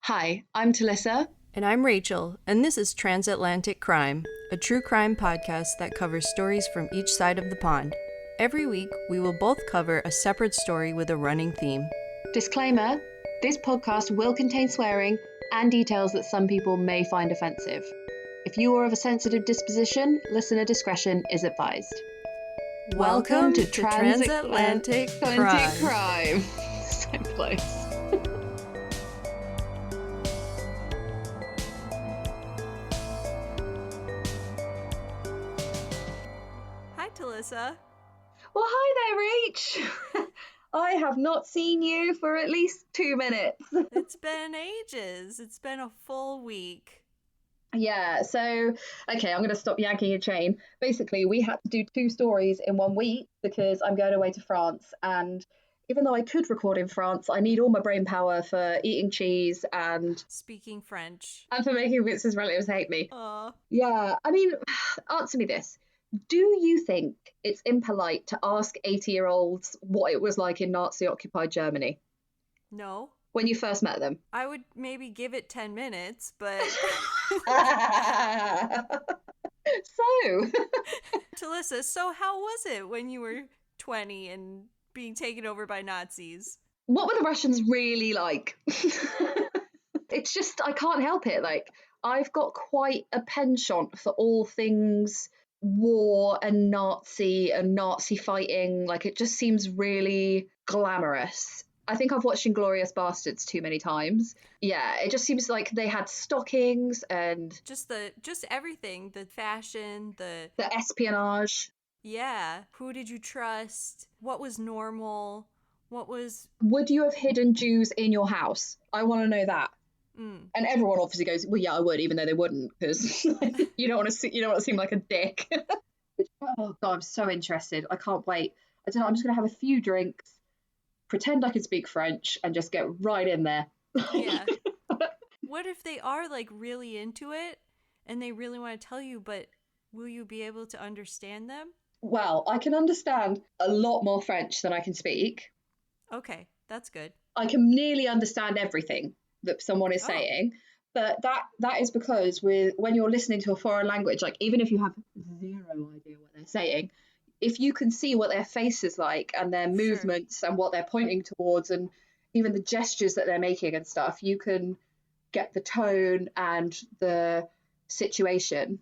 Hi, I'm Talicza. And I'm Rachael, and this is Transatlantic Crime, a true crime podcast that covers stories from each side of the pond. Every week, we will both cover a separate story with a running theme. Disclaimer, this podcast will contain swearing and details that some people may find offensive. If you are of a sensitive disposition, listener discretion is advised. Welcome to Transatlantic Crime. So close. Hi, Talicza. Well, hi there, Rach. I have not seen you for at least 2 minutes. It's been ages. It's been a full week. Yeah, so, okay, I'm going to stop yanking your chain. Basically, we had to do 2 stories in 1 week because I'm going away to France. And even though I could record in France, I need all my brain power for eating cheese and Speaking French. for making Vince's relatives hate me. Aw. Yeah, I mean, answer me this. Do you think it's impolite to ask 80-year-olds what it was like in Nazi-occupied Germany No. when you first met them? I would maybe give it 10 minutes, but... So, Talicza, so how was it when you were 20 and being taken over by Nazis? what were the Russians really like? It's just, I can't help it. Like, I've got quite a penchant for all things war and Nazi fighting. Like, it just seems really glamorous. I think I've watched Inglourious Bastards too many times. Yeah, it just seems like they had stockings and Just everything, the fashion, the espionage. yeah, who did you trust? What was normal? What was Would you have hidden Jews in your house? I want to know that. And everyone obviously goes, well, yeah, I would, even though they wouldn't, because you don't want to seem like a dick. Oh God, I'm so interested. I can't wait. I don't know. I'm just gonna have a few drinks, pretend I can speak French, and just get right in there. Yeah. What if they are like really into it and they really want to tell you, but will you be able to understand them? Well, I can understand a lot more French than I can speak. Okay, that's good. I can nearly understand everything that someone is Oh. saying, but that is because when you're listening to a foreign language, like even if you have zero idea what they're saying, if you can see what their face is like and their movements and what they're pointing towards and even the gestures that they're making and stuff, you can get the tone and the situation.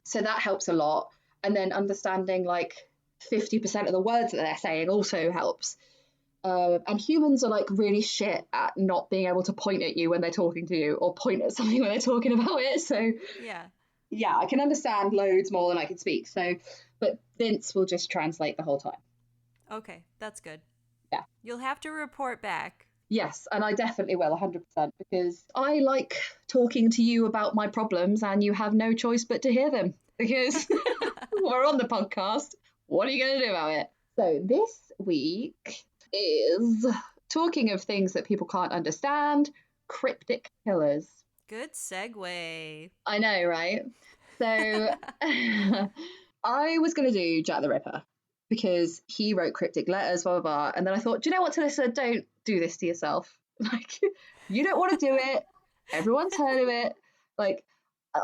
So that helps a lot. And then understanding like 50% of the words that they're saying also helps. And humans are like really shit at not being able to point at you when they're talking to you or point at something when they're talking about it. So yeah, I can understand loads more than I can speak. So, but Vince will just translate the whole time. Okay, that's good. Yeah. You'll have to report back. Yes, and I definitely will, 100%, because I like talking to you about my problems and you have no choice but to hear them because we're on the podcast. What are you going to do about it? So this week is talking of things that people can't understand, cryptic killers. Good segue. I know, right? So I was going to do Jack the Ripper because he wrote cryptic letters, blah, blah, blah. And then I thought, do you know what, Talicza? Don't do this to yourself. Like, you don't want to do it. Everyone's heard of it. Like,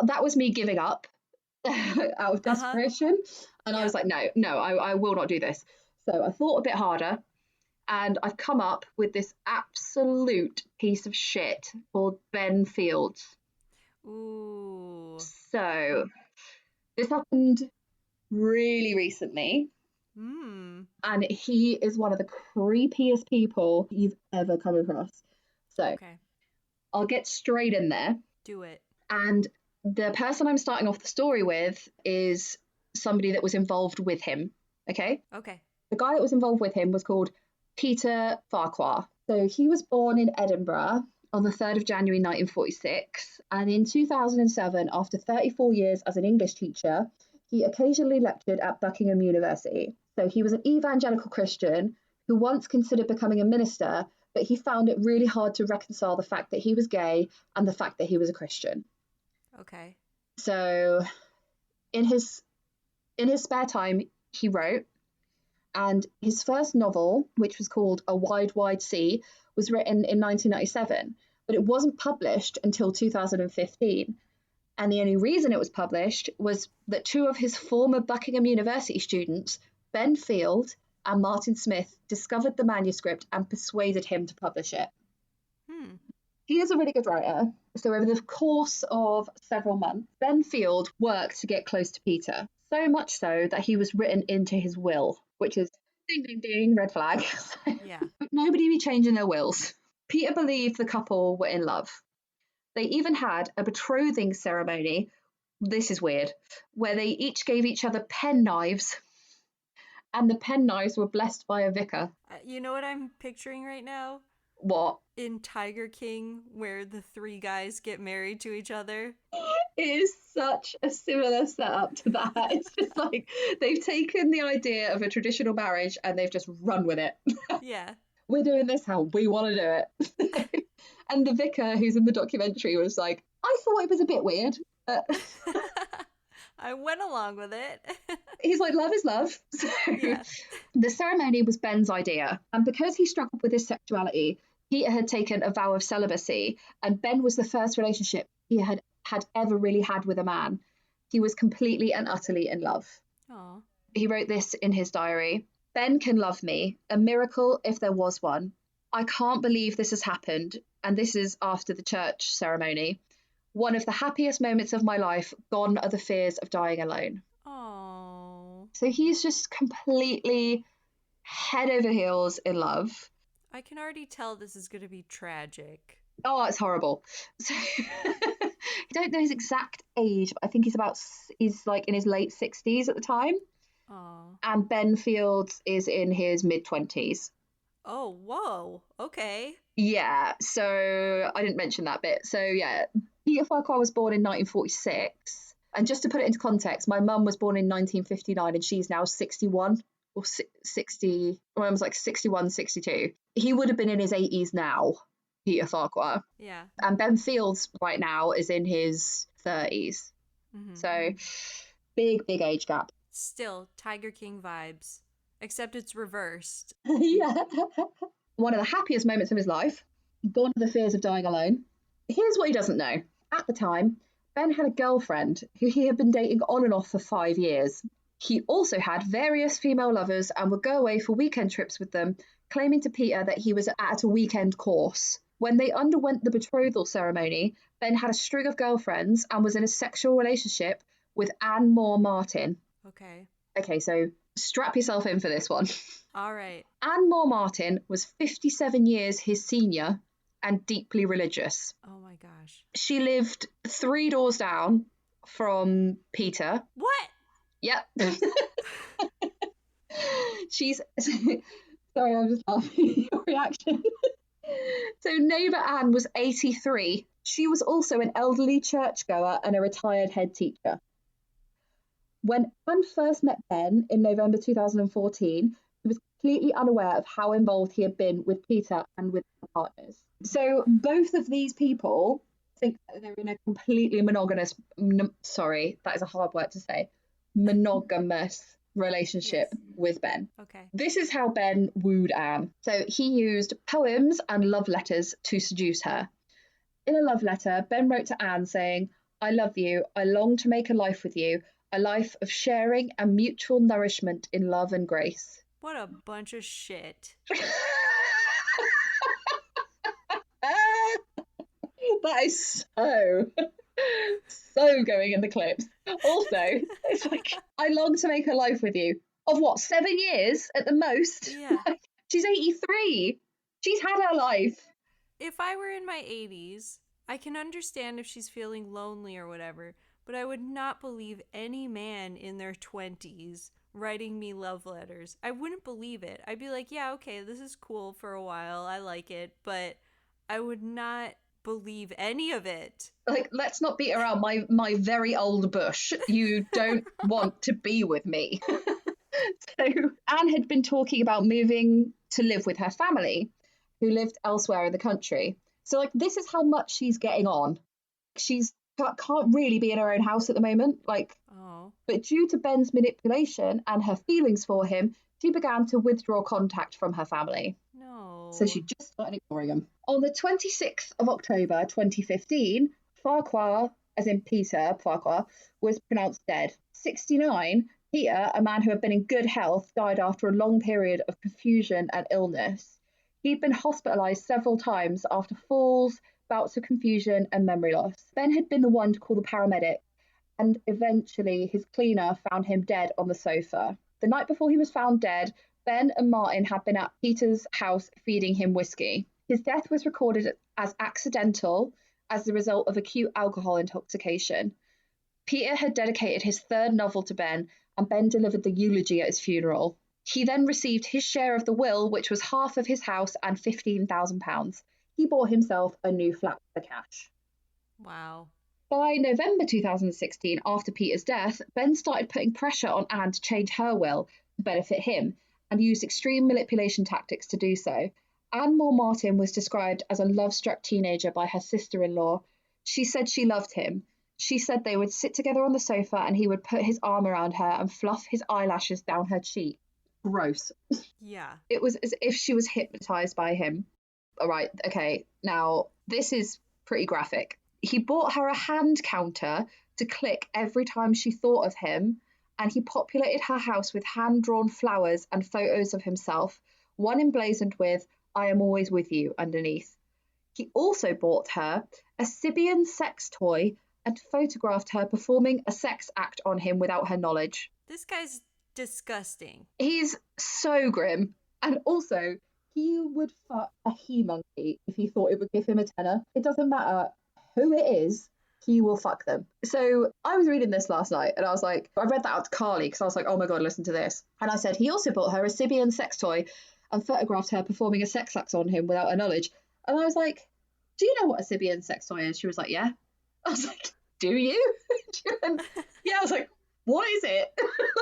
that was me giving up out of desperation. And I was like, no, I will not do this. So I thought a bit harder. And I've come up with this absolute piece of shit called Ben Fields. Ooh. So this happened really recently. And he is one of the creepiest people you've ever come across. So okay. I'll get straight in there. Do it. And the person I'm starting off the story with is somebody that was involved with him. Okay? Okay. The guy that was involved with him was called Peter Farquhar. So he was born in Edinburgh on the 3rd of January 1946, and in 2007, after 34 years as an English teacher, he occasionally lectured at Buckingham University. So he was an evangelical Christian who once considered becoming a minister, but he found it really hard to reconcile the fact that he was gay and the fact that he was a Christian. Okay. So in his spare time, he wrote. And his first novel, which was called A Wide, Wide Sea, was written in 1997. but it wasn't published until 2015. And the only reason it was published was that two of his former Buckingham University students, Ben Field and Martin Smith, discovered the manuscript and persuaded him to publish it. He is a really good writer. So over the course of several months, Ben Field worked to get close to Peter, so much so that he was written into his will, which is ding, ding, ding, red flag. Yeah. Nobody be changing their wills. Peter believed the couple were in love. They even had a betrothing ceremony, this is weird, where they each gave each other penknives, and the penknives were blessed by a vicar. You know what I'm picturing right now? What? In Tiger King, where the three guys get married to each other. It is such a similar setup to that. It's just like they've taken the idea of a traditional marriage and they've just run with it. Yeah. We're doing this how we want to do it. And the vicar who's in the documentary was like, I thought it was a bit weird. I went along with it. He's like, love is love. So Yeah. The ceremony was Ben's idea. And because he struggled with his sexuality, Peter had taken a vow of celibacy, and Ben was the first relationship he had ever really had with a man. He was completely and utterly in love. Aww. He wrote this in his diary. Ben can love me, a miracle if there was one. I can't believe this has happened, and this is after the church ceremony. One of the happiest moments of my life, gone are the fears of dying alone. Aww. So he's just completely head over heels in love. I can already tell this is going to be tragic. Oh, it's horrible. So, I don't know his exact age, but I think he's like in his late 60s at the time. Aww. And Ben Fields is in his mid-20s. Oh, whoa. Okay. Yeah, so I didn't mention that bit. So yeah, Peter Farquhar was born in 1946. And just to put it into context, my mum was born in 1959 and she's now 61 or 60. My mum's like 61, 62. He would have been in his 80s now, Peter Farquhar. Yeah. And Ben Fields right now is in his 30s. Mm-hmm. So big age gap. Still, Tiger King vibes. Except it's reversed. Yeah. One of the happiest moments of his life, gone are the fears of dying alone. Here's what he doesn't know. At the time, Ben had a girlfriend who he had been dating on and off for 5 years. He also had various female lovers and would go away for weekend trips with them, claiming to Peter that he was at a weekend course. When they underwent the betrothal ceremony, Ben had a string of girlfriends and was in a sexual relationship with Anne Moore Martin. Okay, so strap yourself in for this one. All right. Anne Moore Martin was 57 years his senior and deeply religious. Oh my gosh. She lived 3 doors down from Peter. What? Yep. She's... Sorry, I'm just laughing at your reaction. So neighbour Anne was 83. She was also an elderly churchgoer and a retired head teacher. When Anne first met Ben in November 2014, he was completely unaware of how involved he had been with Peter and with their partners. So both of these people think that they're in a completely monogamous, sorry, that is a hard word to say, monogamous relationship with Ben. Okay. This is how Ben wooed Anne. So he used poems and love letters to seduce her. In a love letter, Ben wrote to Anne saying, I love you, I long to make a life with you, a life of sharing and mutual nourishment in love and grace. What a bunch of shit. That is so going in the clips. Also, it's like, I long to make a life with you. Of what, 7 years at the most? Yeah. She's 83. She's had her life. If I were in my 80s, I can understand if she's feeling lonely or whatever, but I would not believe any man in their 20s writing me love letters. I wouldn't believe it. I'd be like, yeah, okay, this is cool for a while. I like it, but I would not believe any of it. Like, let's not beat around my very old bush. You don't want to be with me. So Anne had been talking about moving to live with her family, who lived elsewhere in the country. So, like, this is how much she's getting on. She's can't really be in her own house at the moment. Like, oh. But due to Ben's manipulation and her feelings for him, she began to withdraw contact from her family. So No. she just started ignoring him. On the 26th of October 2015, Farquhar, as in Peter Farquhar, was pronounced dead. 69, Peter, a man who had been in good health, died after a long period of confusion and illness. He'd been hospitalised several times after falls, bouts of confusion, and memory loss. Ben had been the one to call the paramedic, and eventually his cleaner found him dead on the sofa. The night before he was found dead, Ben and Martin had been at Peter's house feeding him whiskey. His death was recorded as accidental as the result of acute alcohol intoxication. Peter had dedicated his third novel to Ben, and Ben delivered the eulogy at his funeral. He then received his share of the will, which was half of his house and £15,000. He bought himself a new flat for the cash. Wow. By November 2016, after Peter's death, Ben started putting pressure on Anne to change her will to benefit him, and used extreme manipulation tactics to do so. Anne Moore Martin was described as a love-struck teenager by her sister-in-law. She said she loved him. She said they would sit together on the sofa and he would put his arm around her and fluff his eyelashes down her cheek. Gross. Yeah. It was as if she was hypnotized by him. All right, okay, now this is pretty graphic. He bought her a hand counter to click every time she thought of him, and he populated her house with hand-drawn flowers and photos of himself, one emblazoned with, "I am always with you," underneath. He also bought her a Sibian sex toy and photographed her performing a sex act on him without her knowledge. This guy's disgusting. He's so grim. And also, he would fuck a he-monkey if he thought it would give him a tenner. It doesn't matter who it is, he will fuck them. So I was reading this last night and I was like, I read that out to Carly because I was like, oh my God, listen to this. And I said, he also bought her a Sibian sex toy and photographed her performing a sex act on him without her knowledge. And I was like, do you know what a Sibian sex toy is? She was like, yeah. I was like, do you? Yeah, I was like, what is it?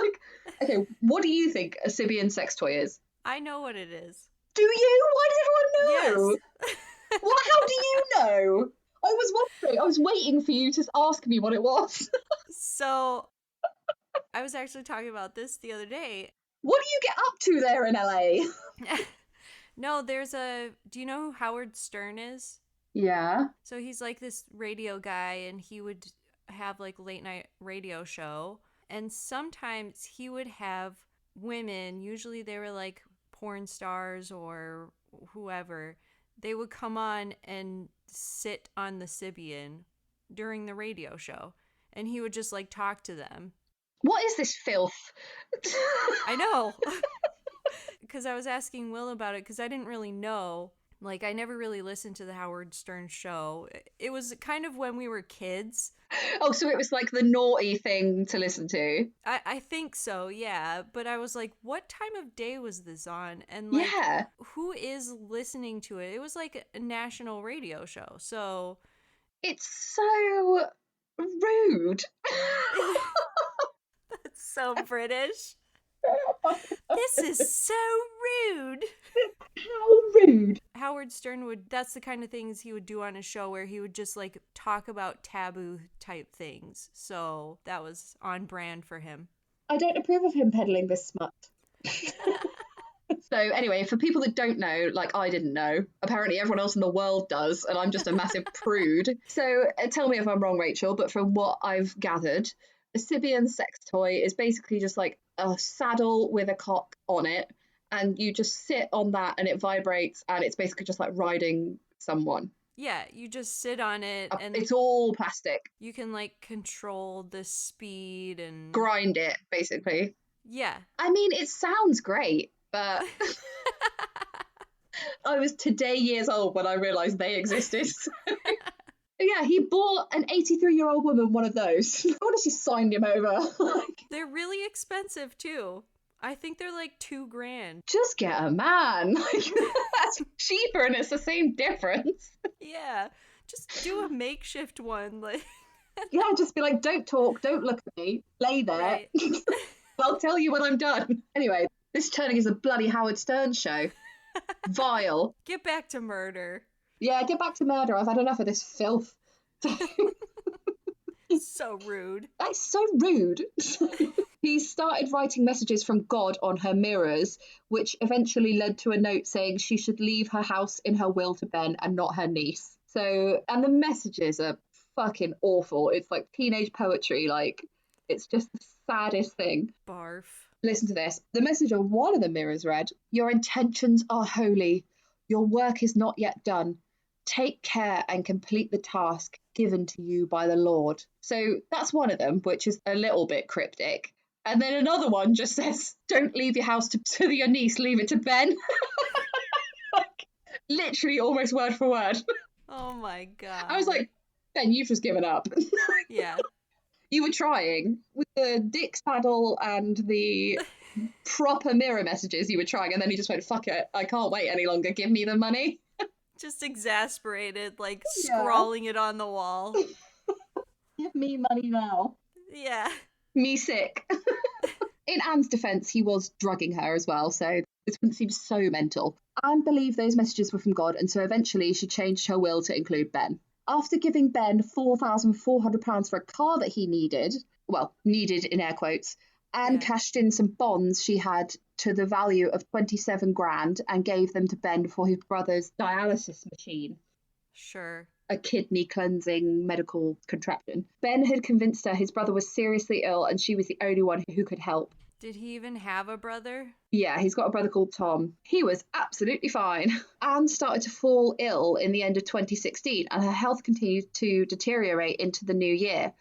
Like, okay, what do you think a Sibian sex toy is? I know what it is. Do you? Why does everyone know? Yes. Well, how do you know? I was wondering. I was waiting for you to ask me what it was. So, I was actually talking about this the other day. What do you get up to there in LA? No, do you know who Howard Stern is? Yeah. So he's like this radio guy, and he would have like late night radio show. And sometimes he would have women, usually they were like porn stars or whoever, they would come on and sit on the Sibian during the radio show. And he would just like talk to them. What is this filth? I know. Because I was asking Will about it because I didn't really know. Like, I never really listened to the Howard Stern show. It was kind of when we were kids. Oh, so it was like the naughty thing to listen to? I think so, yeah. But I was like, what time of day was this on? And like, yeah. Who is listening to it? It was like a national radio show. So it's so rude. That's so British. This is so rude. How rude. Howard Stern that's the kind of things he would do on a show where he would just like talk about taboo type things. So that was on brand for him. I don't approve of him peddling this smut. So anyway, for people that don't know, like I didn't know, apparently everyone else in the world does, and I'm just a massive prude. So tell me if I'm wrong, Rachel, but from what I've gathered, a Sibian sex toy is basically just like a saddle with a cock on it, and you just sit on that and it vibrates, and it's basically just like riding someone. Yeah, you just sit on it and it's all plastic. You can like control the speed and grind it, basically. Yeah. I mean, it sounds great, but I was today years old when I realised they existed. Yeah, he bought an 83-year-old woman one of those. I wonder if she signed him over. They're really expensive too. I think they're like $2,000. Just get a man. That's cheaper and it's the same difference. Yeah, just do a makeshift one. Like, yeah, just be like, don't talk, don't look at me, lay there. Right. I'll tell you when I'm done. Anyway, this is turning into a bloody Howard Stern show. Vile. Get back to murder. Yeah, get back to murder. I've had enough of this filth. So rude. That's so rude. He started writing messages from God on her mirrors, which eventually led to a note saying she should leave her house in her will to Ben and not her niece. So, and the messages are fucking awful. It's like teenage poetry. Like, it's just the saddest thing. Barf. Listen to this. The message on one of the mirrors read, "Your intentions are holy. Your work is not yet done. Take care and complete the task given to you by the Lord." So that's one of them, which is a little bit cryptic. And then another one just says, "Don't leave your house to your niece, leave it to Ben." Like, literally almost word for word. Oh my god. I was like, Ben, you've just given up. Yeah. You were trying with the dick saddle and the proper mirror messages, you were trying, and then you just went, "Fuck it, I can't wait any longer, give me the money." Just exasperated, like Yeah. scrawling it on the wall. Give me money now. Yeah. Me sick. In Anne's defence, he was drugging her as well, so this wouldn't seem so mental. Anne believed those messages were from God, and so eventually she changed her will to include Ben. After giving Ben £4,400 for a car that he needed, well, needed in air quotes, Anne cashed in some bonds she had to the value of 27 grand and gave them to Ben for his brother's dialysis machine. Sure. A kidney cleansing medical contraption. Ben had convinced her his brother was seriously ill and she was the only one who could help. Did he even have a brother? Yeah, he's got a brother called Tom. He was absolutely fine. Anne started to fall ill in the end of 2016 and her health continued to deteriorate into the new year.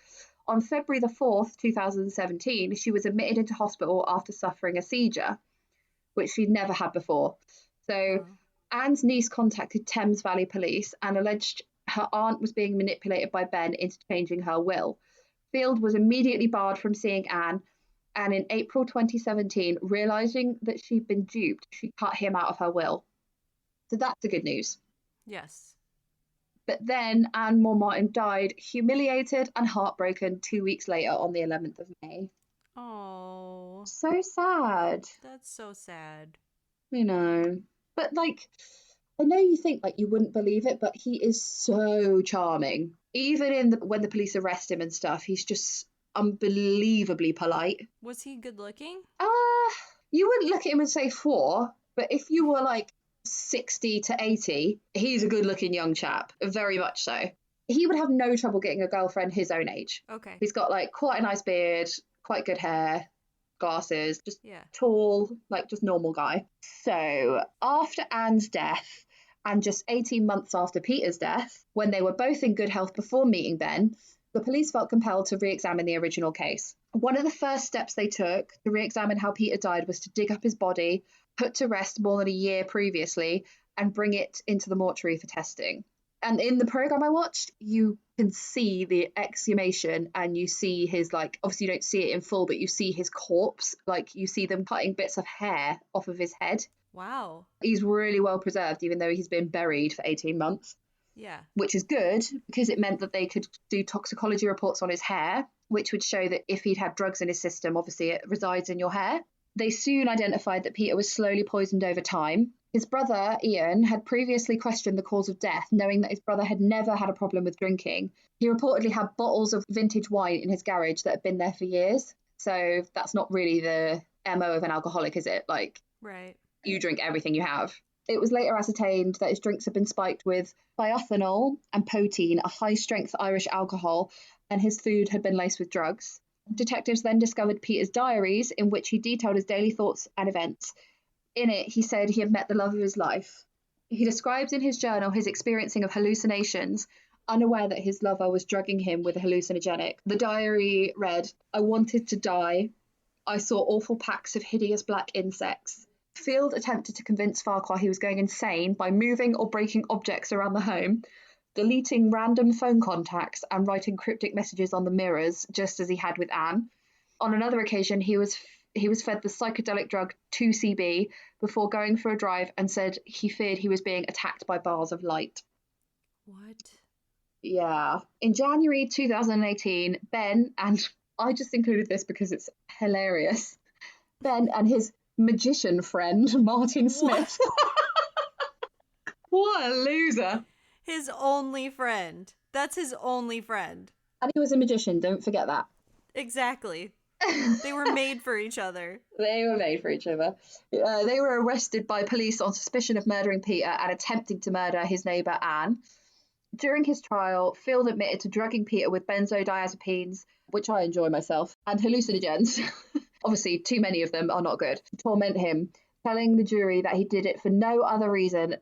On February the 4th, 2017, she was admitted into hospital after suffering a seizure, which she'd never had before. So Anne's niece contacted Thames Valley Police and alleged her aunt was being manipulated by Ben into changing her will. Field was immediately barred from seeing Anne, and in April 2017, realising that she'd been duped, she cut him out of her will. So that's the good news. Yes. But then Anne Moore-Martin died humiliated and heartbroken 2 weeks later on the 11th of May. Oh. So sad. That's so sad. You know. But, like, I know you think, like, you wouldn't believe it, but he is so charming. Even when the police arrest him and stuff, he's just unbelievably polite. Was he good looking? You wouldn't look at him and say 4, but if you were, like, 60 to 80, he's a good-looking young chap. Very much so. He would have no trouble getting a girlfriend his own age. Okay. He's got, like, quite a nice beard, quite good hair, glasses, just tall, like, just normal guy. So, after Anne's death, and just 18 months after Peter's death, when they were both in good health before meeting Ben, the police felt compelled to re-examine the original case. One of the first steps they took to re-examine how Peter died was to dig up his body, put to rest more than a year previously, and bring it into the mortuary for testing. And in the programme I watched, you can see the exhumation and you see his, like, obviously you don't see it in full, but you see his corpse, like you see them cutting bits of hair off of his head. Wow. He's really well preserved, even though he's been buried for 18 months. Yeah. Which is good because it meant that they could do toxicology reports on his hair, which would show that if he'd had drugs in his system, obviously it resides in your hair. They soon identified that Peter was slowly poisoned over time. His brother, Ian, had previously questioned the cause of death, knowing that his brother had never had a problem with drinking. He reportedly had bottles of vintage wine in his garage that had been there for years. So that's not really the MO of an alcoholic, is it? Like, right. You drink everything you have. It was later ascertained that his drinks had been spiked with thiophanol and poteen, a high-strength Irish alcohol, and his food had been laced with drugs. Detectives then discovered Peter's diaries, in which he detailed his daily thoughts and events. In it, he said he had met the love of his life. He describes in his journal his experiencing of hallucinations, unaware that his lover was drugging him with a hallucinogenic. The diary read, "I wanted to die. I saw awful packs of hideous black insects." Field attempted to convince Farquhar he was going insane by moving or breaking objects around the home, deleting random phone contacts and writing cryptic messages on the mirrors, just as he had with Anne. On another occasion, he was fed the psychedelic drug 2CB before going for a drive and said he feared he was being attacked by bars of light. What? Yeah. In January 2018, Ben, and I just included this because it's hilarious, Ben and his magician friend, Martin Smith. What a loser. His only friend. That's his only friend. And he was a magician, don't forget that. Exactly. They were made for each other. They were made for each other. They were arrested by police on suspicion of murdering Peter and attempting to murder his neighbour Anne. During his trial, Field admitted to drugging Peter with benzodiazepines, which I enjoy myself, and hallucinogens. Obviously, too many of them are not good. To torment him, telling the jury that he did it for no other reason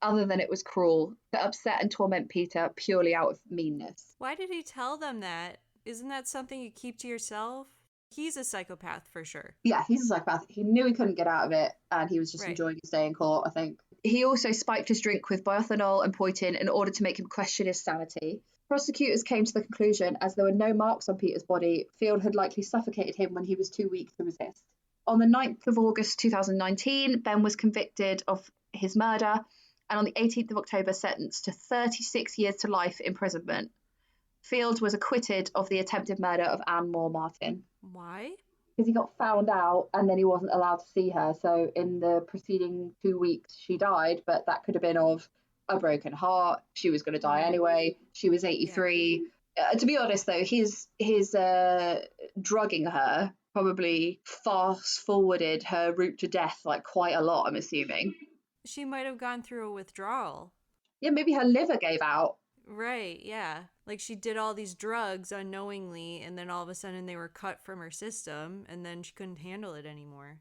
other than it was cruel, to upset and torment Peter purely out of meanness. Why did he tell them that? Isn't that something you keep to yourself? He's a psychopath for sure. Yeah, he's a psychopath. He knew he couldn't get out of it, and he was just enjoying his day in court, I think. He also spiked his drink with bioethanol and poitin in order to make him question his sanity. Prosecutors came to the conclusion, as there were no marks on Peter's body, Field had likely suffocated him when he was too weak to resist. On the 9th of August 2019, Ben was convicted of his murder, and on the 18th of October sentenced to 36 years to life imprisonment. Field was acquitted of the attempted murder of Anne Moore Martin. Why? Because he got found out and then he wasn't allowed to see her. So in the preceding 2 weeks, she died, but that could have been of a broken heart. She was going to die anyway. She was 83. Yeah. To be honest, though, his drugging her probably fast-forwarded her route to death like quite a lot, I'm assuming. She might have gone through a withdrawal. Yeah, maybe her liver gave out. Right, yeah. Like she did all these drugs unknowingly, and then all of a sudden they were cut from her system, and then she couldn't handle it anymore.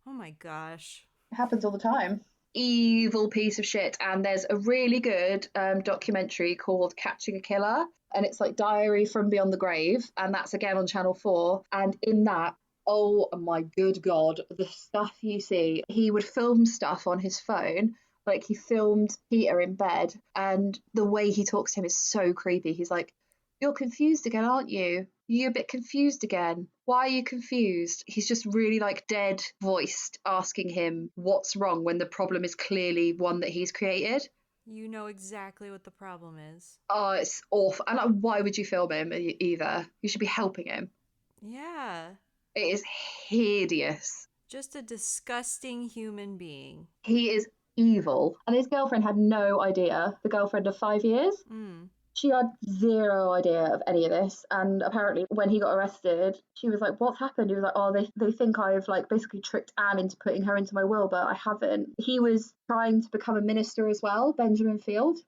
Oh my gosh. It happens all the time. Evil piece of shit. And there's a really good documentary called Catching a Killer, and it's like Diary from Beyond the Grave, and that's again on Channel 4. And in that, oh my good God, the stuff you see. He would film stuff on his phone. Like, he filmed Peter in bed, and the way he talks to him is so creepy. He's like, "You're confused again, aren't you? You're a bit confused again. Why are you confused?" He's just really, like, dead voiced asking him what's wrong when the problem is clearly one that he's created. You know exactly what the problem is. Oh, it's awful. And like, why would you film him either? You should be helping him. Yeah. It is hideous. Just a disgusting human being. He is evil. And his girlfriend had no idea. The girlfriend of 5 years. She had zero idea of any of this. And apparently when he got arrested, she was like, "What's happened?" He was like, "Oh, they think I've like basically tricked Anne into putting her into my will, but I haven't." He was trying to become a minister as well, Benjamin Field,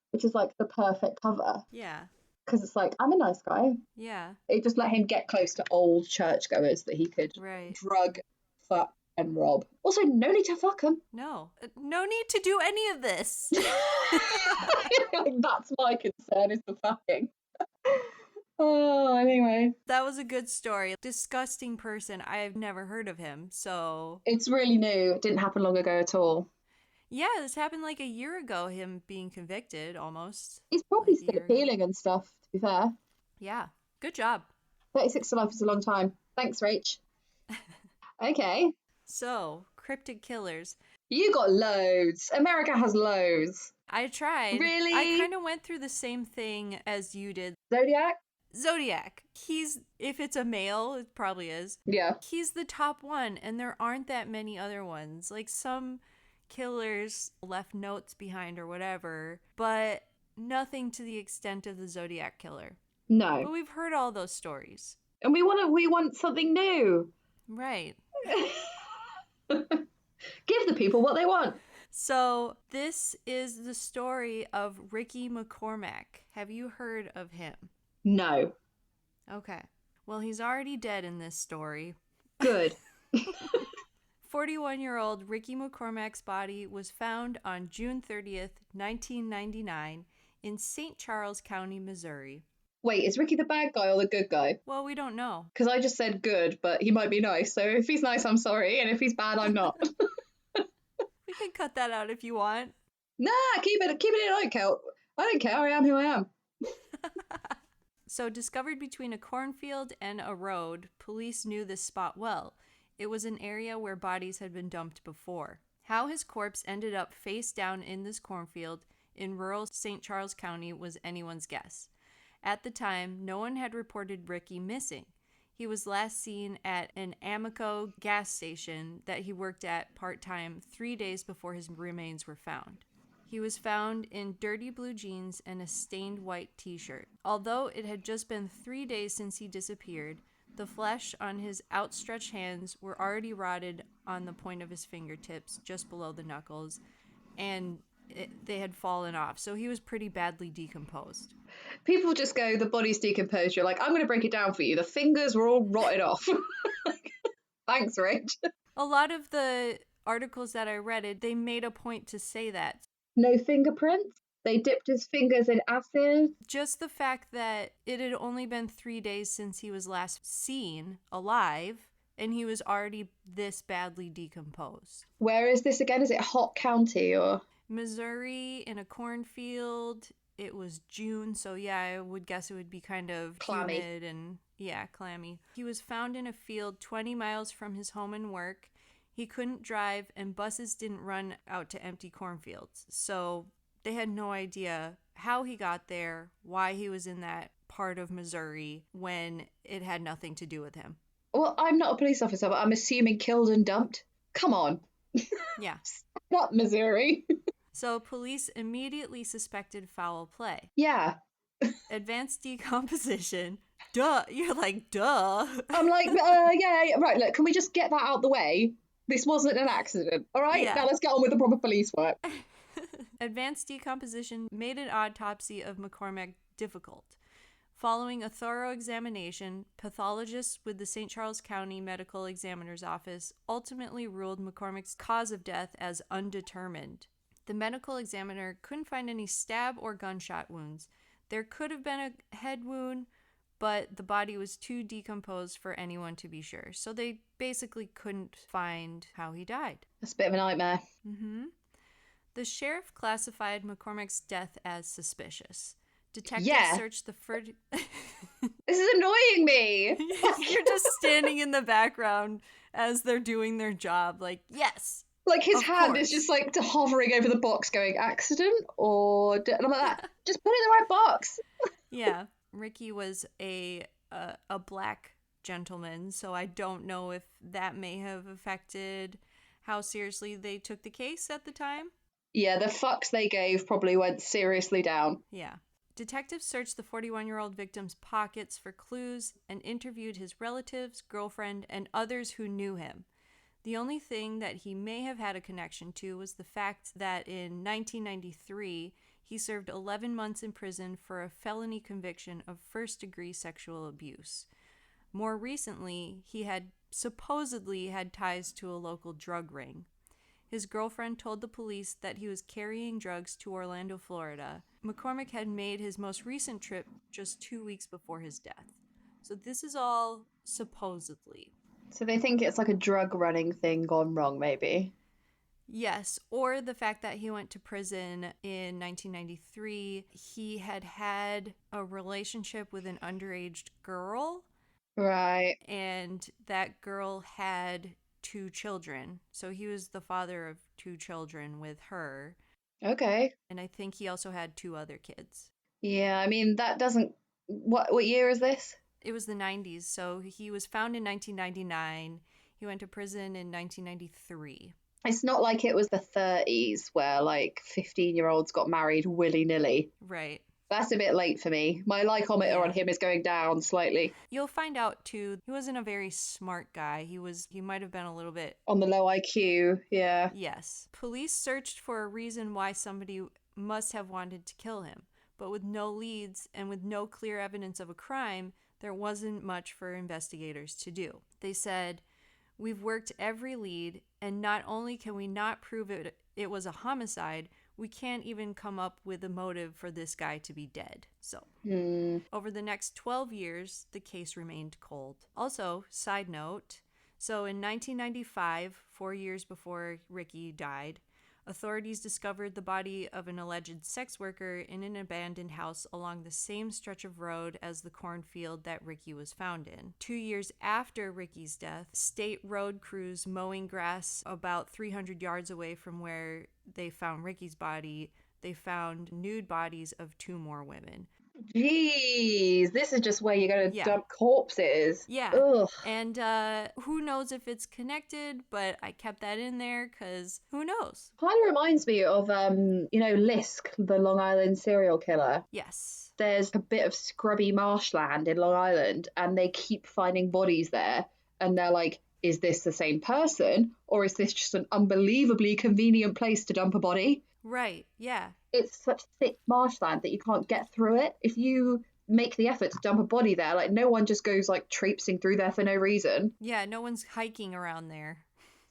which is like the perfect cover. Yeah. Because it's like, I'm a nice guy. Yeah. It just let him get close to old churchgoers that he could drug, fuck, and rob. Also, no need to fuck them. No need to do any of this. That's my concern, is the fucking. Oh, anyway. That was a good story. Disgusting person. I've never heard of him, so. It's really new. It didn't happen long ago at all. Yeah, this happened like a year ago, him being convicted, almost. He's probably still appealing and stuff, to be fair. Yeah, good job. 36 to life is a long time. Thanks, Rach. Okay. So, cryptic killers. You got loads. America has loads. I tried. Really? I kind of went through the same thing as you did. Zodiac. He's, if it's a male, it probably is. Yeah. He's the top one, and there aren't that many other ones. Like, some killers left notes behind or whatever, but nothing to the extent of the Zodiac killer. No. But we've heard all those stories. And we want something new. Right. Give the people what they want. So this is the story of Ricky McCormick. Have you heard of him? No. Okay. Well, he's already dead in this story. Good. 41-year-old Ricky McCormick's body was found on June 30th, 1999 in St. Charles County, Missouri. Wait, is Ricky the bad guy or the good guy? Well, we don't know. Because I just said good, but he might be nice. So if he's nice, I'm sorry. And if he's bad, I'm not. We can cut that out if you want. Nah, keep it in. I don't care. I am who I am. So, discovered between a cornfield and a road, police knew this spot well. It was an area where bodies had been dumped before. How his corpse ended up face down in this cornfield in rural St. Charles County was anyone's guess. At the time, no one had reported Ricky missing. He was last seen at an Amoco gas station that he worked at part-time 3 days before his remains were found. He was found in dirty blue jeans and a stained white t-shirt. Although it had just been 3 days since he disappeared, The flesh on his outstretched hands were already rotted on the point of his fingertips, just below the knuckles, and they had fallen off. So he was pretty badly decomposed. People just go, the body's decomposed. You're like, I'm going to break it down for you. The fingers were all rotted off. Thanks, Rich. A lot of the articles that I read, they made a point to say that. No fingerprints? They dipped his fingers in acid? Just the fact that it had only been 3 days since he was last seen alive, and he was already this badly decomposed. Where is this again? Is it Hot County or? Missouri, in a cornfield. It was June, so yeah, I would guess it would be kind of clammy. Humid and, yeah, clammy. He was found in a field 20 miles from his home and work. He couldn't drive, and buses didn't run out to empty cornfields. So they had no idea how he got there, why he was in that part of Missouri when it had nothing to do with him. Well, I'm not a police officer, but I'm assuming killed and dumped. Come on. Yeah. Not Missouri. So police immediately suspected foul play. Yeah. Advanced decomposition. Duh. You're like, duh. I'm like, yeah, right, look, can we just get that out the way? This wasn't an accident, all right? Yeah. Now let's get on with the proper police work. Advanced decomposition made an autopsy of McCormick difficult. Following a thorough examination, pathologists with the St. Charles County Medical Examiner's Office ultimately ruled McCormick's cause of death as undetermined. The medical examiner couldn't find any stab or gunshot wounds. There could have been a head wound, but the body was too decomposed for anyone to be sure. So they basically couldn't find how he died. That's a bit of a nightmare. Mm-hmm. The sheriff classified McCormick's death as suspicious. Detectives searched the This is annoying me. You're just standing in the background as they're doing their job, like, yes. Like his hand is just like hovering over the box going, accident? And I'm like, that. Just put it in the right box. Yeah. Ricky was a black gentleman, so I don't know if that may have affected how seriously they took the case at the time. Yeah, the fucks they gave probably went seriously down. Yeah. Detectives searched the 41-year-old victim's pockets for clues and interviewed his relatives, girlfriend, and others who knew him. The only thing that he may have had a connection to was the fact that in 1993, he served 11 months in prison for a felony conviction of first-degree sexual abuse. More recently, he had supposedly had ties to a local drug ring. His girlfriend told the police that he was carrying drugs to Orlando, Florida. McCormick had made his most recent trip just 2 weeks before his death. So this is all supposedly. So they think it's like a drug running thing gone wrong, maybe? Yes, or the fact that he went to prison in 1993. He had had a relationship with an underage girl. Right. And that girl had 2 children. So he was the father of 2 children with her. Okay. And I think he also had 2 other kids. Yeah, I mean, that doesn't... What year is this? It was the 90s. So he was found in 1999. He went to prison in 1993. It's not like it was the 30s where, like, 15-year-olds got married willy-nilly. Right. That's a bit late for me. My likeometer on him is going down slightly. You'll find out, too, he wasn't a very smart guy. He might have been a little bit... On the low IQ, yeah. Yes. Police searched for a reason why somebody must have wanted to kill him. But with no leads and with no clear evidence of a crime, there wasn't much for investigators to do. They said, "We've worked every lead, and not only can we not prove it was a homicide, we can't even come up with a motive for this guy to be dead." So, over the next 12 years, the case remained cold. Also, side note, so in 1995, 4 years before Ricky died, authorities discovered the body of an alleged sex worker in an abandoned house along the same stretch of road as the cornfield that Ricky was found in. 2 years after Ricky's death, state road crews mowing grass about 300 yards away from where they found Ricky's body, they found nude bodies of 2 more women. Jeez, this is just where you're going to Yeah. dump corpses. Yeah. Ugh. And who knows if it's connected, but I kept that in there because who knows? Kind of reminds me of, Lisk, the Long Island serial killer. Yes. There's a bit of scrubby marshland in Long Island, and they keep finding bodies there. And they're like, is this the same person? Or is this just an unbelievably convenient place to dump a body? Right. Yeah. It's such thick marshland that you can't get through it. If you make the effort to dump a body there, like, no one just goes like traipsing through there for no reason. Yeah, no one's hiking around there.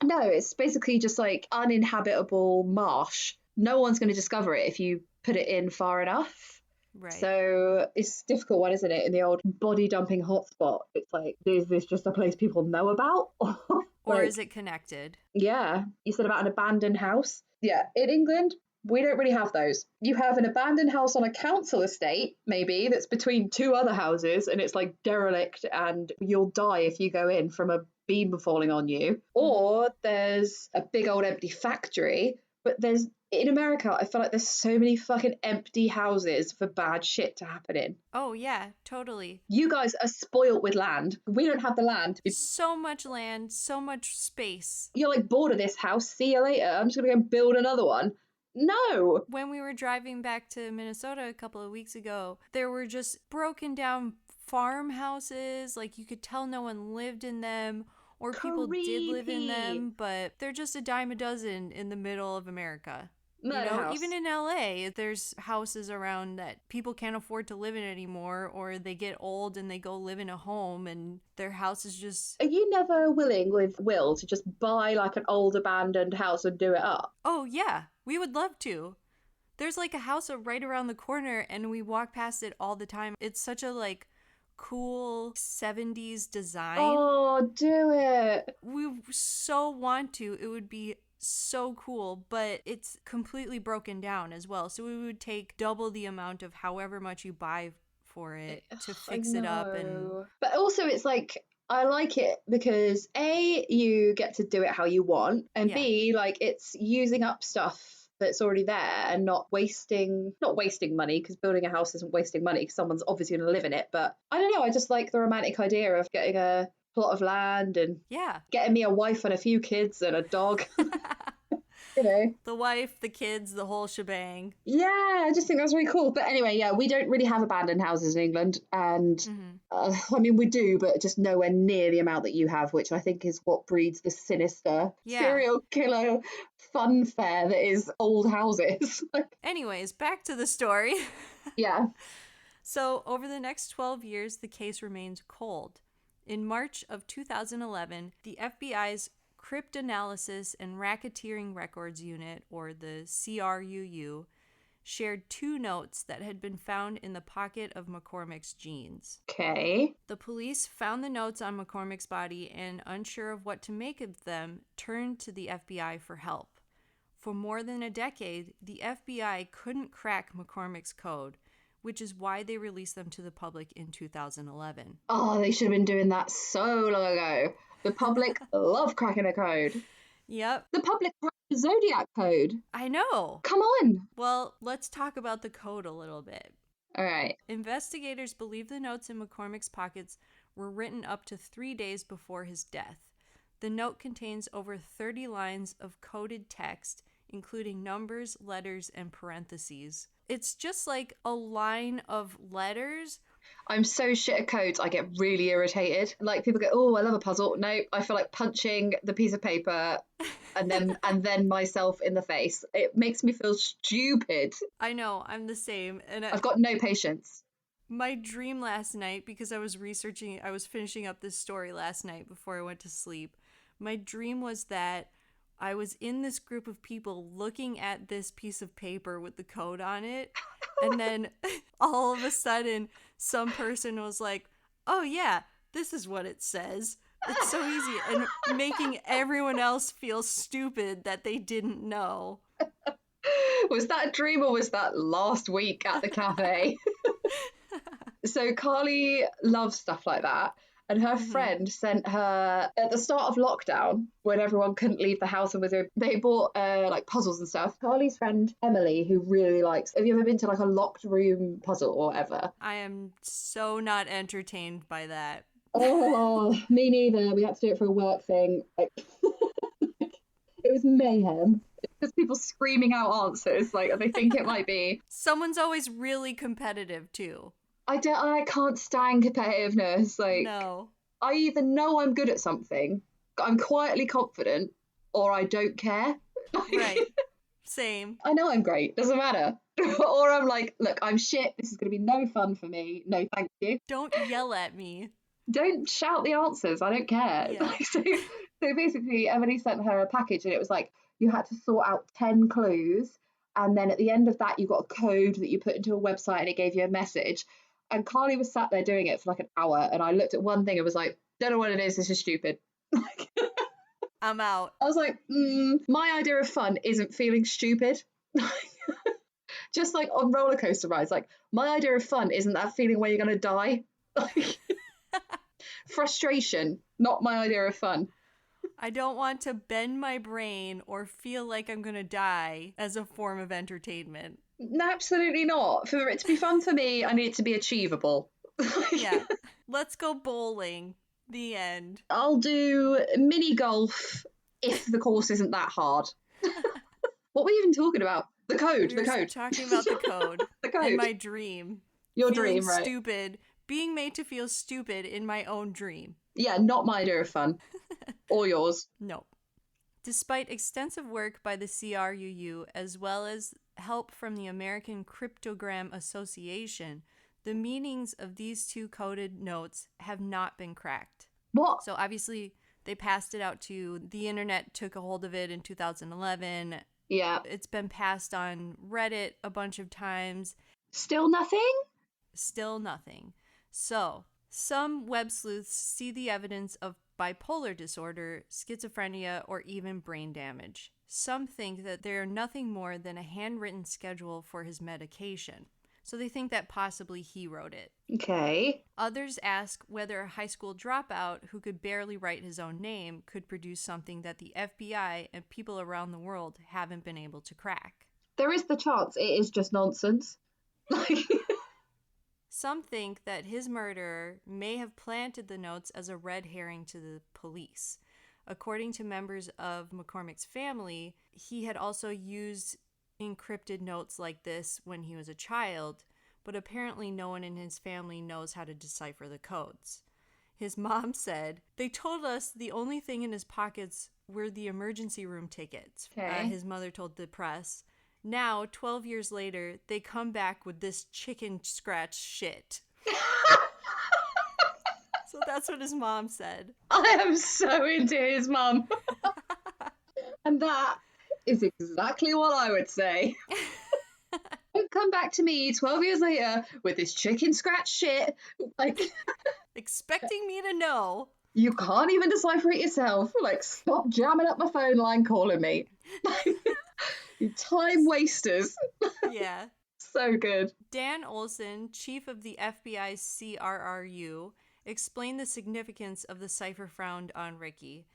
No, it's basically just like uninhabitable marsh. No one's going to discover it if you put it in far enough. Right. So it's a difficult one, isn't it? In the old body dumping hotspot, it's like, is this just a place people know about? Or is it connected? Yeah. You said about an abandoned house. Yeah. In England, we don't really have those. You have an abandoned house on a council estate, maybe, that's between two other houses, and it's like derelict and you'll die if you go in from a beam falling on you. Or there's a big old empty factory, but in America, I feel like there's so many fucking empty houses for bad shit to happen in. Oh, yeah, totally. You guys are spoilt with land. We don't have the land. So much land, so much space. You're like, bored of this house. See you later. I'm just going to go and build another one. No. When we were driving back to Minnesota a couple of weeks ago, there were just broken down farmhouses. Like, you could tell no one lived in them, or people did live in them, but they're just a dime a dozen in the middle of America. Even in LA, there's houses around that people can't afford to live in anymore, or they get old and they go live in a home and their house is just... Are you never willing with Will to just buy like an old abandoned house and do it up? Oh, yeah. We would love to. There's like a house right around the corner and we walk past it all the time. It's such a like cool 70s design. Oh, do it. We so want to. It would be so cool, but it's completely broken down as well. So it would take double the amount of however much you buy for it to fix it up. But also it's like, I like it because A, you get to do it how you want, and B, like, it's using up stuff that's already there and not wasting money, because building a house isn't wasting money because someone's obviously going to live in it. But I don't know, I just like the romantic idea of getting a plot of land and getting me a wife and a few kids and a dog. The wife, the kids, the whole shebang. Yeah, I just think that's really cool. But anyway, yeah, we don't really have abandoned houses in England, and I mean, we do, but just nowhere near the amount that you have, which I think is what breeds the sinister serial killer funfair that is old houses. Anyways, back to the story. Yeah. So over the next 12 years, the case remained cold. In March of 2011, the FBI's Cryptanalysis and Racketeering Records Unit, or the CRUU, shared 2 notes that had been found in the pocket of McCormick's jeans. Okay. The police found the notes on McCormick's body and, unsure of what to make of them, turned to the FBI for help. For more than a decade, the FBI couldn't crack McCormick's code, which is why they released them to the public in 2011. Oh, they should have been doing that so long ago. The public love cracking a code. Yep. The public cracked the Zodiac code. I know. Come on. Well, let's talk about the code a little bit. All right. Investigators believe the notes in McCormick's pockets were written up to 3 days before his death. The note contains over 30 lines of coded text, including numbers, letters, and parentheses. It's just like a line of letters. I'm so shit at codes, I get really irritated. Like, people go, oh, I love a puzzle. No, I feel like punching the piece of paper and then myself in the face. It makes me feel stupid. I know, I'm the same. And I've got no patience. My dream last night, because I was finishing up this story last night before I went to sleep. My dream was that I was in this group of people looking at this piece of paper with the code on it, and then all of a sudden some person was like, oh yeah, this is what it says. It's so easy, and making everyone else feel stupid that they didn't know. Was that a dream, or was that last week at the cafe? So Carly loves stuff like that. And her friend sent her at the start of lockdown when everyone couldn't leave the house and they bought like puzzles and stuff. Carly's friend Emily, who really likes, have you ever been to like a locked room puzzle or whatever? I am so not entertained by that. Oh, me neither. We had to do it for a work thing. Like, it was mayhem. It's just people screaming out answers like they think it might be. Someone's always really competitive too. I can't stand competitiveness. Like, No. I either know I'm good at something, I'm quietly confident, or I don't care. Right. Same. I know I'm great, doesn't matter. Or I'm like, look, I'm shit, this is going to be no fun for me, no thank you. Don't yell at me. Don't shout the answers, I don't care. Yeah. So basically, Emily sent her a package and it was like, you had to sort out 10 clues. And then at the end of that, you got a code that you put into a website and it gave you a message. And Carly was sat there doing it for like an hour. And I looked at one thing and was like, don't know what it is. This is stupid. I'm out. I was like, my idea of fun isn't feeling stupid. Just like on roller coaster rides, like my idea of fun isn't that feeling where you're going to die. Frustration, not my idea of fun. I don't want to bend my brain or feel like I'm going to die as a form of entertainment. No, absolutely not. For it to be fun for me, I need it to be achievable. Yeah. Let's go bowling. The end. I'll do mini golf if the course isn't that hard. What were you even talking about? The code. We were talking about the code. The code. And my dream. Your Feeling dream, right? Stupid. Being made to feel stupid in my own dream. Yeah, not my idea of fun. Or yours. No. Despite extensive work by the CRUU, as well as help from the American Cryptogram Association, the meanings of these two coded notes have not been cracked. What? So obviously, they passed it out to the internet, took a hold of it in 2011. Yeah. It's been passed on Reddit a bunch of times. Still nothing? Still nothing. So, some web sleuths see the evidence of bipolar disorder, schizophrenia, or even brain damage. Some think that they are nothing more than a handwritten schedule for his medication. So they think that possibly he wrote it. Okay. Others ask whether a high school dropout who could barely write his own name could produce something that the FBI and people around the world haven't been able to crack. There is the chance it is just nonsense. Some think that his murderer may have planted the notes as a red herring to the police. According to members of McCormick's family, he had also used encrypted notes like this when he was a child, but apparently no one in his family knows how to decipher the codes. His mom said, "They told us the only thing in his pockets were the emergency room tickets," his mother told the press. Now, 12 years later, they come back with this chicken scratch shit. So that's what his mom said. I am so into his mum. And that is exactly what I would say. Don't come back to me 12 years later with this chicken scratch shit. Like, expecting me to know. You can't even decipher it yourself. Like, stop jamming up my phone line calling me. You time wasters. Yeah. So good. Dan Olson, chief of the FBI's CRRU, explained the significance of the cipher found on Ricky.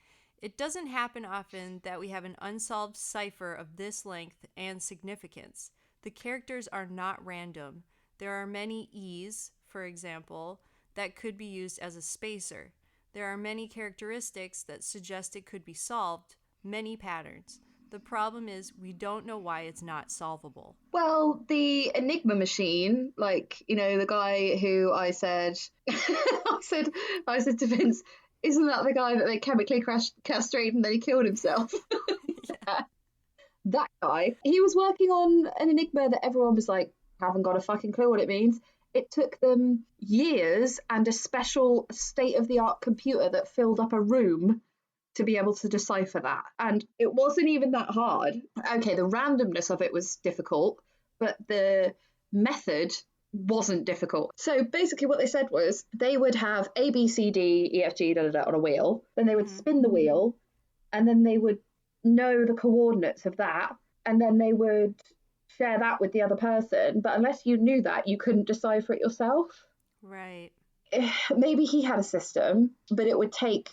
It doesn't happen often that we have an unsolved cipher of this length and significance. The characters are not random. There are many E's, for example, that could be used as a spacer. There are many characteristics that suggest it could be solved, many patterns. The problem is we don't know why it's not solvable. Well, the Enigma machine, like, you know, the guy who I said, I said to Vince, isn't that the guy that they chemically castrated and then he killed himself? Yeah. That guy, he was working on an Enigma that everyone was like, haven't got a fucking clue what it means. It took them years and a special state-of-the-art computer that filled up a room to be able to decipher that. And it wasn't even that hard. Okay, the randomness of it was difficult, but the method wasn't difficult. So basically what they said was they would have A, B, C, D, E, F, G, da, da, da on a wheel. Then they would spin the wheel and then they would know the coordinates of that. And then they would share that with the other person. But unless you knew that, you couldn't decipher it yourself. Right. maybe he had a system, but it would take,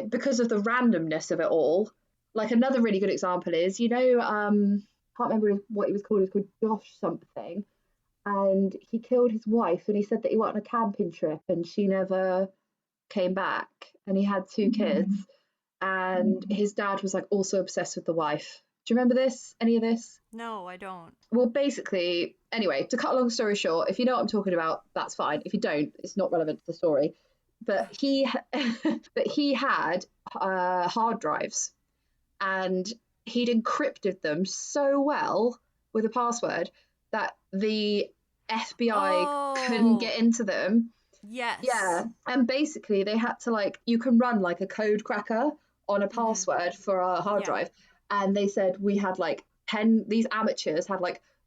because of the randomness of it all. Like another really good example is, can't remember what he was called. He was called Josh something, and he killed his wife. And he said that he went on a camping trip, and she never came back. And he had 2 kids, and his dad was like also obsessed with the wife. Do you remember this? Any of this? No, I don't. Well, basically, anyway, to cut a long story short, if you know what I'm talking about, that's fine. If you don't, it's not relevant to the story. But he had hard drives, and he'd encrypted them so well with a password that the FBI couldn't get into them. Yes. Yeah. And basically they had to you can run like a code cracker on a password for a hard drive. And they said we had 10, these amateurs had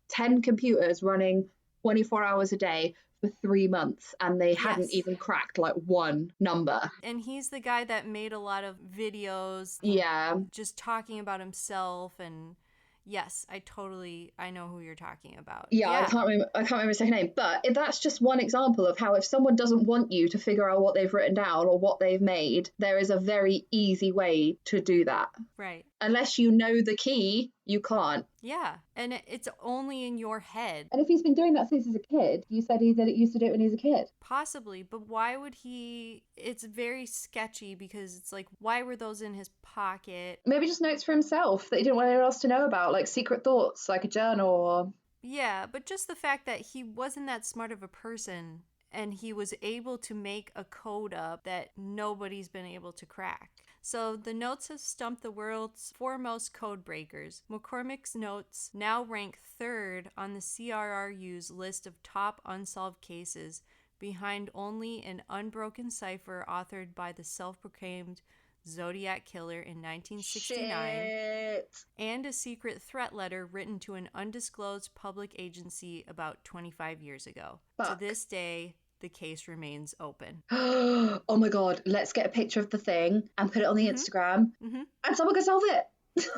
10 computers running 24 hours a day for 3 months, and they hadn't even cracked one number. And he's the guy that made a lot of videos just talking about himself. And yes, I know who you're talking about. I can't remember his second name, but that's just one example of how if someone doesn't want you to figure out what they've written down or what they've made, there is a very easy way to do that. Right. Unless you know the key, you can't. Yeah, and it's only in your head. And if he's been doing that since he's a kid, you said he used to do it when he was a kid. Possibly, but why would he? It's very sketchy because it's why were those in his pocket? Maybe just notes for himself that he didn't want anyone else to know about, like secret thoughts, like a journal. Or... Yeah, but just the fact that he wasn't that smart of a person, and he was able to make a code up that nobody's been able to crack. So the notes have stumped the world's foremost code breakers. McCormick's notes now rank 3rd on the CRRU's list of top unsolved cases, behind only an unbroken cipher authored by the self-proclaimed Zodiac Killer in 1969, and a secret threat letter written to an undisclosed public agency about 25 years ago. To this day, the case remains open. Oh my God, let's get a picture of the thing and put it on the Instagram, and someone can solve it.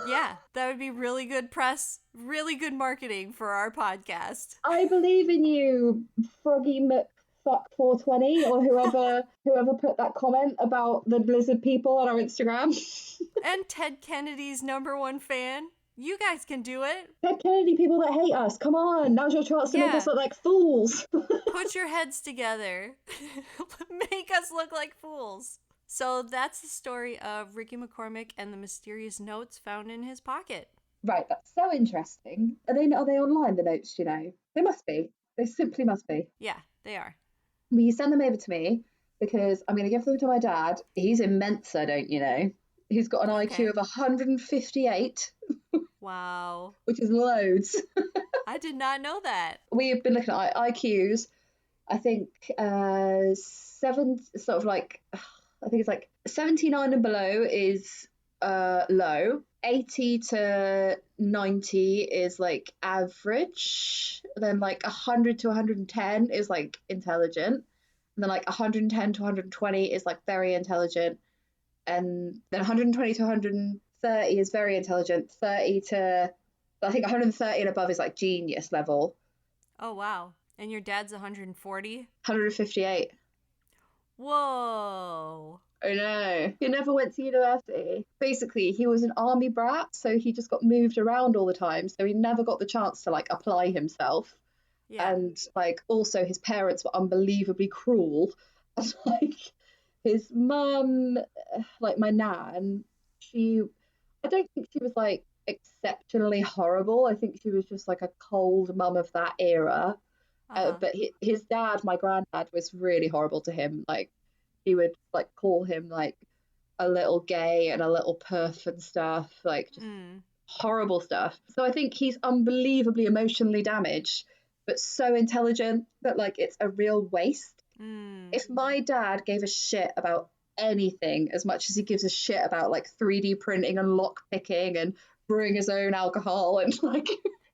Yeah, that would be really good press, really good marketing for our podcast. I believe in you, Froggy McFuck420, or whoever put that comment about the lizard people on our Instagram. And Ted Kennedy's #1 fan. You guys can do it. Ted Kennedy people that hate us. Come on, now's your chance to make us look like fools. Put your heads together. Make us look like fools. So that's the story of Ricky McCormick and the mysterious notes found in his pocket. Right, that's so interesting. Are they online, the notes, do you know? They must be. They simply must be. Yeah, they are. Will you send them over to me? Because I'm going to give them to my dad. He's in Mensa, don't you know? He's got an IQ of 158. Wow. Which is loads. I did not know that. We've been looking at IQs. I think I think it's 79 and below is low. 80 to 90 is average. Then 100 to 110 is intelligent. And then 110 to 120 is very intelligent. And then 120 to 130 is very intelligent. 30 to, I think 130 and above is genius level. Oh, wow. And your dad's 140? 158. Whoa. I know. He never went to university. Basically, he was an army brat, so he just got moved around all the time. So he never got the chance to apply himself. Yeah. And also his parents were unbelievably cruel. And his mum, my nan, I don't think she was exceptionally horrible. I think she was just a cold mum of that era. But his dad, my granddad, was really horrible to him. He would call him a little gay and a little puff and stuff, just horrible stuff. So I think he's unbelievably emotionally damaged, but so intelligent that it's a real waste. If my dad gave a shit about anything as much as he gives a shit about 3D printing and lock picking and brewing his own alcohol, and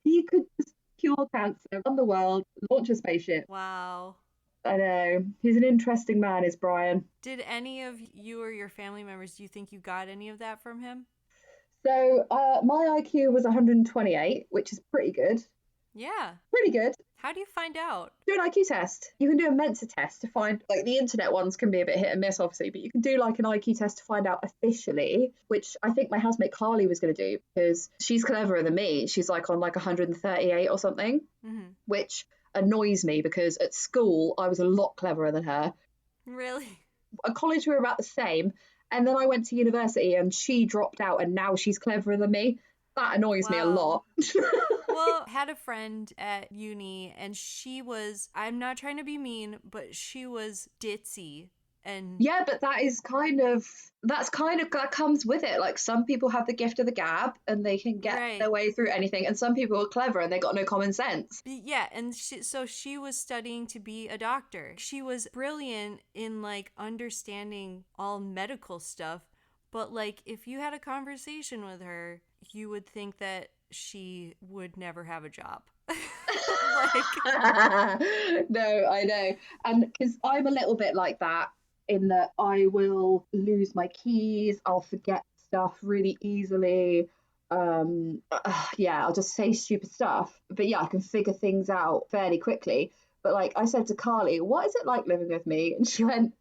he could just cure cancer, run the world, launch a spaceship. Wow. I know. He's an interesting man, is Brian. Did any of you or your family members, do you think you got any of that from him? So my IQ was 128, which is pretty good. Yeah. Pretty good. How do you find out? Do an IQ test. You can do a Mensa test to find, like, the internet ones can be a bit hit and miss, obviously, but you can do like an IQ test to find out officially, which I think my housemate Carly was going to do because she's cleverer than me. She's like on like 138 or something, which annoys me because at school I was a lot cleverer than her. Really? At college we were about the same, and then I went to university and she dropped out and now she's cleverer than me. That annoys me a lot. Well, I had a friend at uni and she was, I'm not trying to be mean, but she was ditzy. And yeah, but that comes with it. Like, some people have the gift of the gab and they can get their way through anything, and some people are clever and they got no common sense. Yeah, and she was studying to be a doctor. She was brilliant in like understanding all medical stuff, but like if you had a conversation with her, you would think that she would never have a job. No, I know. And because I'm a little bit like that, in that I will lose my keys, I'll forget stuff really easily. I'll just say stupid stuff. But yeah, I can figure things out fairly quickly. But like I said to Carly, what is it like living with me? And she went,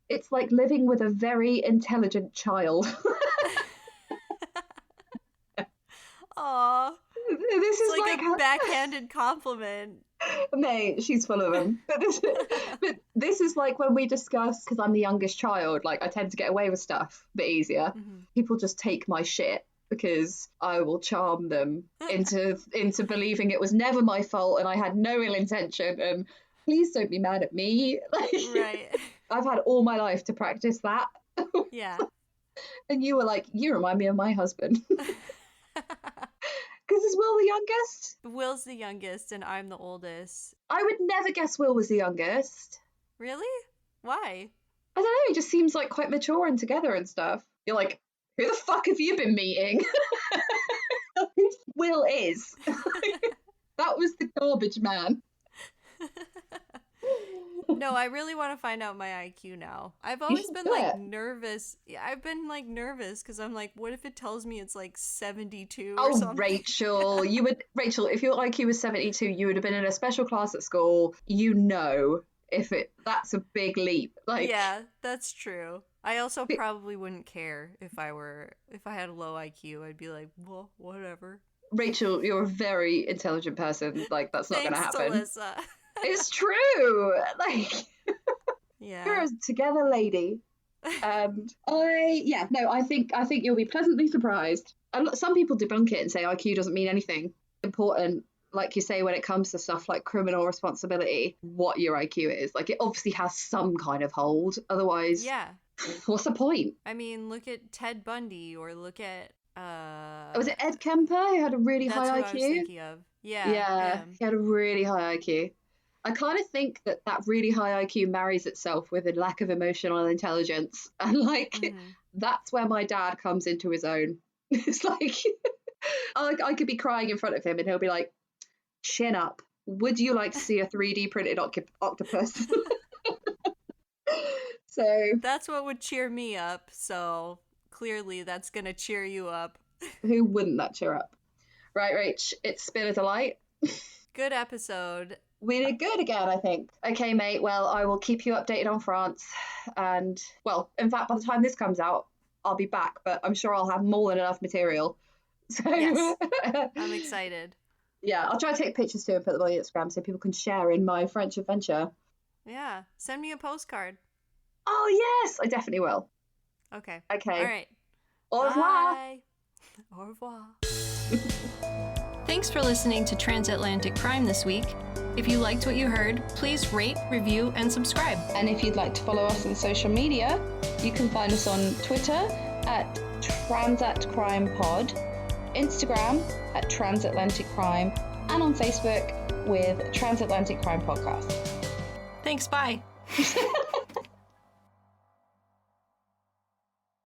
it's like living with a very intelligent child. Aw. This is like a backhanded compliment. Mate, she's full of them. But this is like when we discuss, because I'm the youngest child, like I tend to get away with stuff a bit easier. People just take my shit because I will charm them into believing it was never my fault and I had no ill intention, and please don't be mad at me. Right. I've had all my life to practice that. Yeah. And you were like, you remind me of my husband. Because is Will the youngest? Will's the youngest and I'm the oldest. I would never guess Will was the youngest. Really? Why? I don't know, he just seems like quite mature and together and stuff. You're like, who the fuck have you been meeting? Who Will is? That was the garbage man. No, I really want to find out my IQ now. I've always been like nervous. I've been like nervous because I'm like, what if it tells me it's like 72 or something? Rachel, Rachel, if your IQ was 72, you would have been in a special class at school. That's a big leap. Like, yeah, that's true. I also probably wouldn't care if I had a low IQ. I'd be like, well, whatever. Rachel, you're a very intelligent person. Like, that's not going to happen. Talicza. It's true. Like, yeah, you're a together lady. And I think you'll be pleasantly surprised. And some people debunk it and say IQ doesn't mean anything important. Like you say, when it comes to stuff like criminal responsibility, what your IQ is. Like, it obviously has some kind of hold. Otherwise, yeah, what's the point? I mean, look at Ted Bundy, or look at was it Ed Kemper who had a really high IQ? That's what I was thinking of. Yeah, he had a really high IQ. I kind of think that really high IQ marries itself with a lack of emotional intelligence. And like, that's where my dad comes into his own. It's like, I could be crying in front of him and he'll be like, chin up. Would you like to see a 3D printed octopus? So that's what would cheer me up. So clearly that's going to cheer you up. Who wouldn't that cheer up? Right, Rach, it's been a delight. Good episode. We did good again, I think. Okay, mate, well, I will keep you updated on France. And, well, in fact, by the time this comes out, I'll be back, but I'm sure I'll have more than enough material. So yes, I'm excited. Yeah, I'll try to take pictures too and put them on Instagram so people can share in my French adventure. Yeah, send me a postcard. Oh, yes, I definitely will. Okay. All right. Au revoir. Bye. Au revoir. Thanks for listening to Transatlantic Crime this week. If you liked what you heard, please rate, review, and subscribe. And if you'd like to follow us on social media, you can find us on Twitter at TransatCrimePod, Instagram at Transatlantic Crime, and on Facebook with Transatlantic Crime Podcast. Thanks, bye.